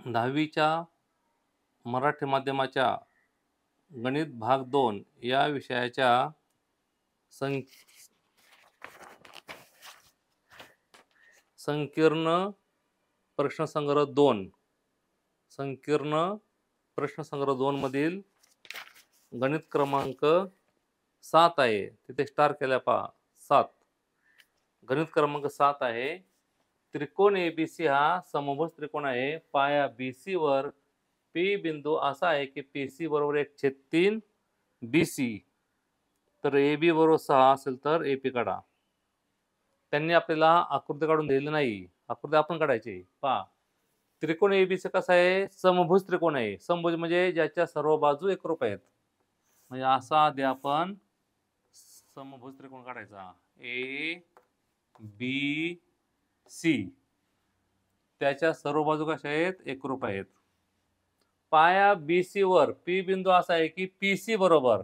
10वीच्या मराठी माध्यमाच्या गणित भाग 2 या विषयाच्या संकीर्ण प्रश्नसंग्रह 2 मधील गणित क्रमांक 7 आहे. तिथे स्टार केल्या पहा 7. गणित क्रमांक 7 आहे. त्रिकोण एबीसी हा समभुज त्रिकोण आहे. पाया बीसी वर पी बिंदू असा आहे की पीसी बरोबर 1/3 बीसी, तर AB बरोबर 6 असेल तर AP काढा. त्यांनी आपल्याला आकृती काढून दिली नाही, आकृती आपण काढायची. पहा, त्रिकोण एबीसी कसा आहे? समभुज त्रिकोण आहे. समभुज म्हणजे ज्याच्या सर्व बाजू एकरूप आहेत. म्हणजे असा आधी आपण समभुज त्रिकोण काढायचा. ए बी सी, त्याच्या सर्व बाजू कशा आहेत? एकरूप आहेत. पाया बीसी वर पी बिंदू असा आहे की पीसी बरोबर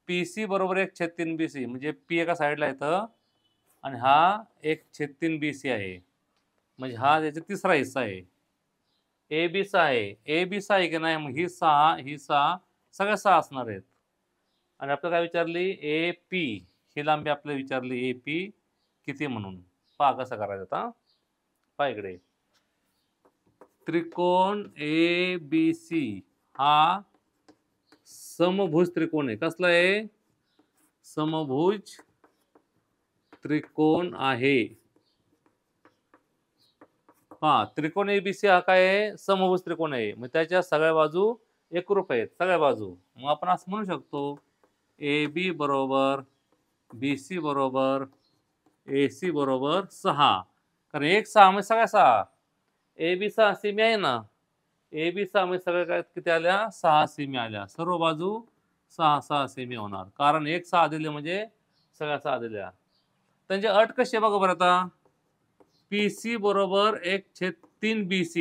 1/3 बीसी, म्हणजे पी एका साईडला येतं आणि हा 1/3 बीसी आहे. म्हणजे हा त्याचा तिसरा हिस्सा आहे. ए बी 6 आहे. ए बी 6 आहे की नाही? मग ही 6 सगळ्या 6 असणार आहेत. आणि आपल्याला काय विचारली? ए पी, ही लांबी आपल्याला विचारली ए पी किती म्हणून. पहा कसं करायचं आता. पहा इकडे, त्रिकोण ए बी सी हा समभुज त्रिकोण आहे. कसला आहे? समभुज त्रिकोण आहे. पहा, त्रिकोण एबीसी हा काय आहे? समभुज त्रिकोण आहे. मग त्याच्या सगळ्या बाजू एकरूप आहेत, सगळ्या बाजू. मग आपण असं म्हणू शकतो, ए बी बरोबर BC बरोबर AC बरोबर 6. कारण 1/6 म्हणजे सगळ्या 6. AB 6 सेमी आहे ना. AB 6 म्हणजे सगळ्या काय किती आल्या? 6 सेमी आल्या. सर्व बाजू 6 सेमी होणार. कारण 1/6 दिले म्हणजे सगळ्या 6 दिल्या. त्यांची अट कशी आहे बघा बरं आता. PC बरोबर 1/3 BC,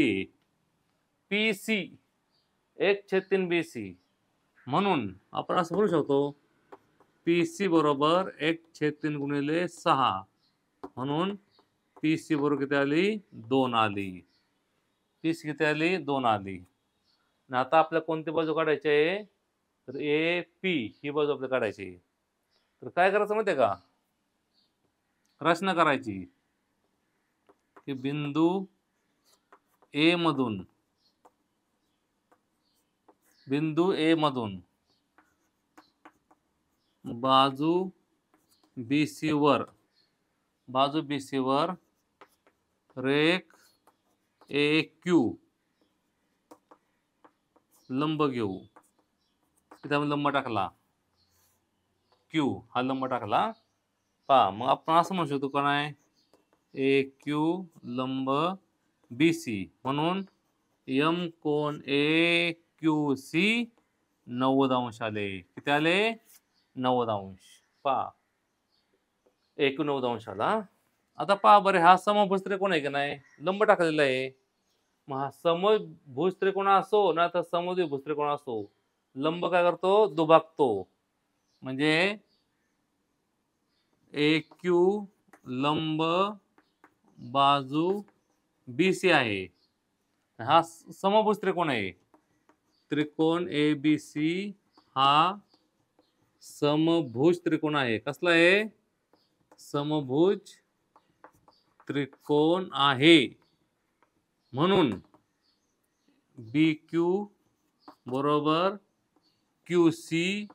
PC 1/3 BC, म्हणून आपण असं म्हणू शकतो, PC बरोबर 1/3 गुणिले 6, म्हणून PC बरोबर किती आली? 2 आली. PC किती आली? 2 आली. आणि आता आपल्याला कोणती बाजू काढायची आहे? तर AP ही बाजू आपल्याला काढायची. तर काय करायचं माहिती आहे का? रचना करायची की बिंदू ए मधून बाजू BC वर रेख AQ लंब घेऊ. तिथे आपण लंब टाकला, Q हा लंब टाकला. पहा, मग आपण असं म्हणू शकतो का नाही? AQ लंब BC, म्हणून M कोण AQC 90 अंश आले. किती आले? 90 अंश. पहा, AQ 90 अंश आला. आता पहा बरं, हा समभुज त्रिकोण आहे की नाही? लंब टाकलेला आहे. मग हा समभुज त्रिकोण असो ना तर समद्विभुज त्रिकोण असो, लंब काय करतो? दुभागतो. म्हणजे AQ लंब बाजू BC आहे. हा समभुज त्रिकोण आहे. त्रिकोण ABC हा समभुज त्रिकोण आहे. कसला आहे? समभुज त्रिकोण आहे. म्हणून BQ बरोबर QC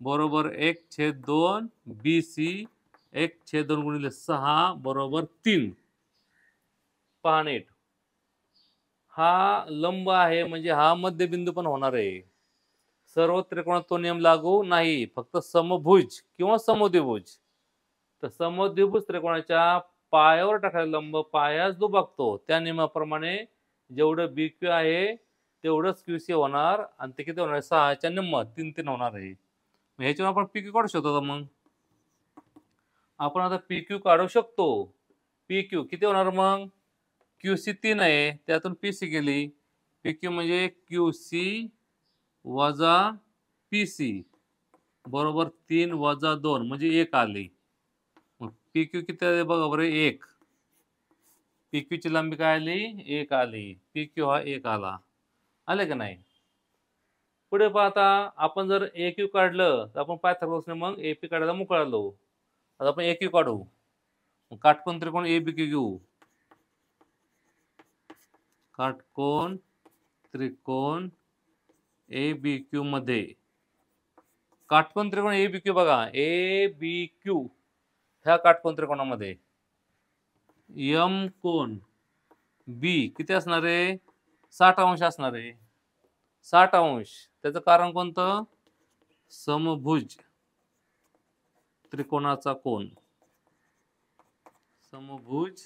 बरोबर 1/2 BC 1/2 गुणिले 6 बरोबर 3. पहा नीट, हा लंब आहे म्हणजे हा मध्यबिंदू पण होणार आहे. सर्व त्रिकोणात तो नियम लागू नाही, फक्त समभुज किंवा समद्विभुज. तर समद्विभुज त्रिकोणाच्या पायावर टाकायला लंब पायाच दुभागतो. त्या नियमाप्रमाणे जेवढं BQ आहे तेवढंच QC होणार, आणि ते किती होणार? 6च्या निम्म 3 होणार आहे. मग ह्याच्यावर आपण PQ काढू शकतो. मग आपण आता PQ काढू शकतो. PQ किती होणार मग? QC 3 आहे, त्यातून PC गेली. PQ म्हणजे QC वजा PC बरोबर 3 वजा 2 म्हणजे 1 आली. मग PQ किती आहे बघा बरं? 1. PQ ची लांबी काय आली? 1 आली. PQ हा 1 आला. आले का नाही? पुढे पाहता आपण जर AQ काढलं तर आपण पायथागोरसने मग AP काढायला मोकळा झालो. आता आपण AQ काढू. मग काटकोन त्रिकोण ABQ घेऊ. काटकोन त्रिकोण ABQ मध्ये काटकोन त्रिकोण ABQ बघा, ABQ ह्या काटकोन त्रिकोणामध्ये M कोण B किती असणार आहे? 60 अंश असणार आहे. 60 अंश. त्याचं कारण कोणतं? समभुज त्रिकोणाचा कोन. समभुज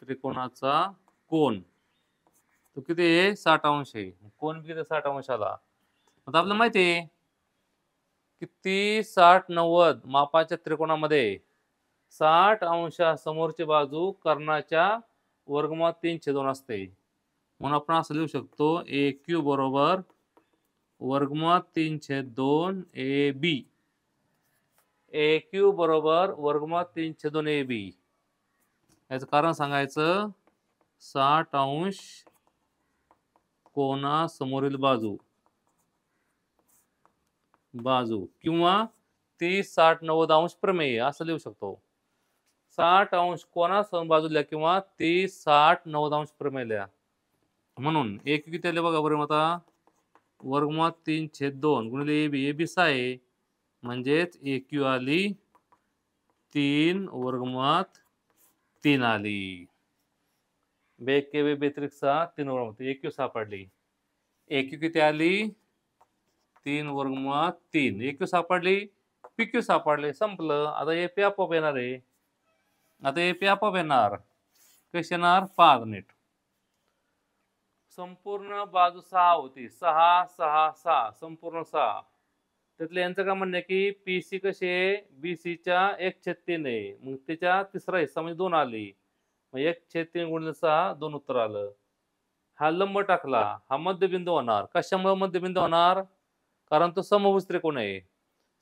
त्रिकोणाचा कोन तो किती आहे? 60 अंश आहे. कोन किती? 60 अंशाला. आता आपल्याला माहिती आहे किती 60 90 मापाच्या त्रिकोणामध्ये 60 अंशासमोरची बाजू कर्णाच्या वर्गमूळात 3/2 असते. म्हणून आपण असं लिहू शकतो AQ बरोबर वर्गमूळात 3/2 AB. AQ बरोबर वर्गमूळात 3/2 AB. याचं कारण सांगायचं 60 अंश कोनासमोरील बाजू किंवा 30 60 90 अंश प्रमेय असं लिहू शकतो. 60 अंश कोनासमोर बाजूला किंवा 30 60 90 अंश प्रमेय लिहा. म्हणून एक किती आले बघा बरं आता वर्गमूळात 3/2 गुणिले AB. AB 6 आहे म्हणजेच AQ आली 3 वर्गमूळात 3 आली. बेके बेत्रिक 6 3 वर्गमूळात AQ सापडली. AQ किती आली? 3 वर्गमूळात 3. AQ सापडली, PQ सापडले, संपलं. आता AP आपोआप येणार आहे. आता AP आपोआप येणार. कशी येणार? पहा नीट. संपूर्ण बाजू 6 होती. 6 6 6 संपूर्ण 6. त्यातलं यांचं काय म्हणणं आहे की PC कशी आहे? BCच्या 1/3 आहे. मग त्याच्या तिसरा हिस्सा म्हणजे 2 आली. मग 1/3 गुणिले 6 2 उत्तर आलं. हा लंब टाकला, हा मध्यबिंदू होणार. कशामुळे मध्यबिंदू होणार? कारण तो समभुज त्रिकोण आहे.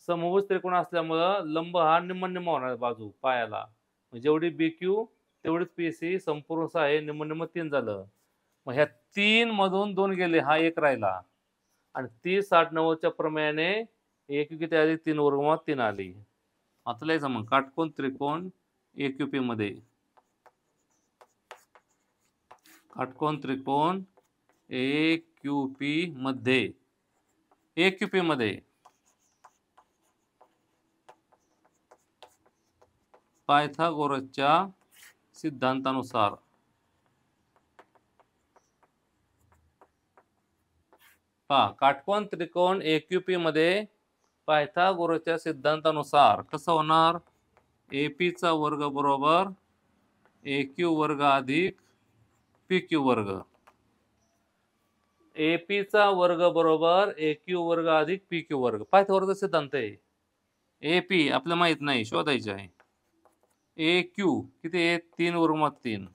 समभुज त्रिकोण असल्यामुळं लंब हा निम्म होणार बाजू पायाला. जेवढी BQ तेवढीच PC. संपूर्ण 6 आहे, निम्म 3 झालं. मग ह्या 3 मधून 2 गेले, हा 1 राहिला. आणि 30 60 90च्या प्रमेयाने AQ किती आली? 3 वर्गमूळात 3 आली. आता लिहायचं मग काटकोन त्रिकोण AQP मध्ये. काटकोन त्रिकोण AQP मध्ये AQP मध्ये पायथागोरसच्या सिद्धांतानुसार पहा काटकोन त्रिकोण AQP मध्ये पायथागोरसच्या सिद्धांतानुसार कसं होणार? AP चा वर्ग बरोबर AQ वर्ग अधिक PQ वर्ग. AP चा वर्ग बरोबर AQ वर्ग अधिक PQ वर्ग. पायथागोरसचा सिद्धांत आहे. AP आपल्याला माहित नाही, शोधायचे आहे. AQ किती आहे? 3 वर्गमूळात 3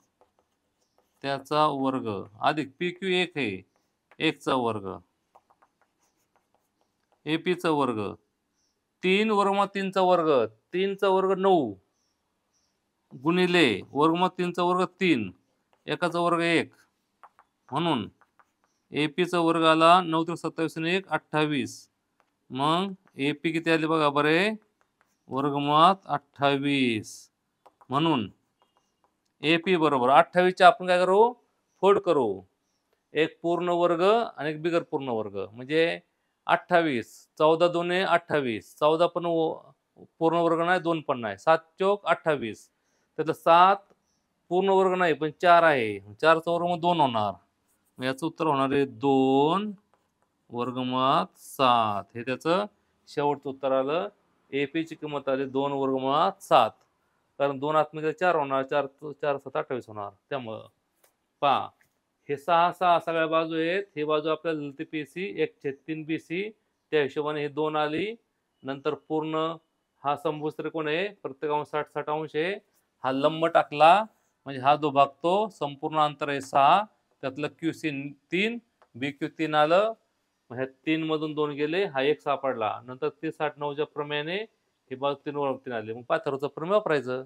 त्याचा वर्ग अधिक PQ 1 आहे, 1 चा वर्ग. AP चा वर्ग 3 वर्गमूळात 3 चा वर्ग, 3 चा वर्ग 9 गुणिले वर्गमूळात 3 चा वर्ग 3, 1 चा वर्ग 1. म्हणून AP चा वर्ग आला 9 3 27 आणि 1 28. मग AP किती आले बघा बरे? वर्गमूळात 28. म्हणून AP बरोबर 28 चे आपण काय करू? फोड करू. एक पूर्ण वर्ग आणि एक बिगर पूर्ण वर्ग म्हणजे 28. 14 2 28. 14 पण पूर्ण वर्ग नाही, 2 पण नाही. 7 चौक 28. त्यातलं 7 पूर्ण वर्ग नाही पण 4 आहे. 4 चा वर्ग मग 2 होणार. मग याचं उत्तर होणार आहे 2 वर्गमूळात 7. हे त्याचं शेवटचं उत्तर आलं. AP ची किंमत आली 2 वर्गमूळात 7. कारण 2 आतमध्ये 4 होणार, 4 4 7 28 होणार. त्यामुळं पहा हे 6 6 सगळ्या बाजू आहेत. ही बाजू आपल्याला दिली PC 1/3 BC. त्या हिशोबाने ही 2 आली. नंतर पूर्ण हा समभुज त्रिकोण आहे, प्रत्येकावर 60 60 अंश आहे. हा लंब टाकला म्हणजे हा जो भाग तो संपूर्ण अंतर आहे 6, त्यातलं QC 3 BQ 3 आलं. मग ह्या 3 मधून 2 गेले, हा 1 सापडला. नंतर 30 60 90च्या प्रमेयाने ही बाजू 3 वर 3 आली. मग पायथागोरसचा प्रमेय वापरायचं.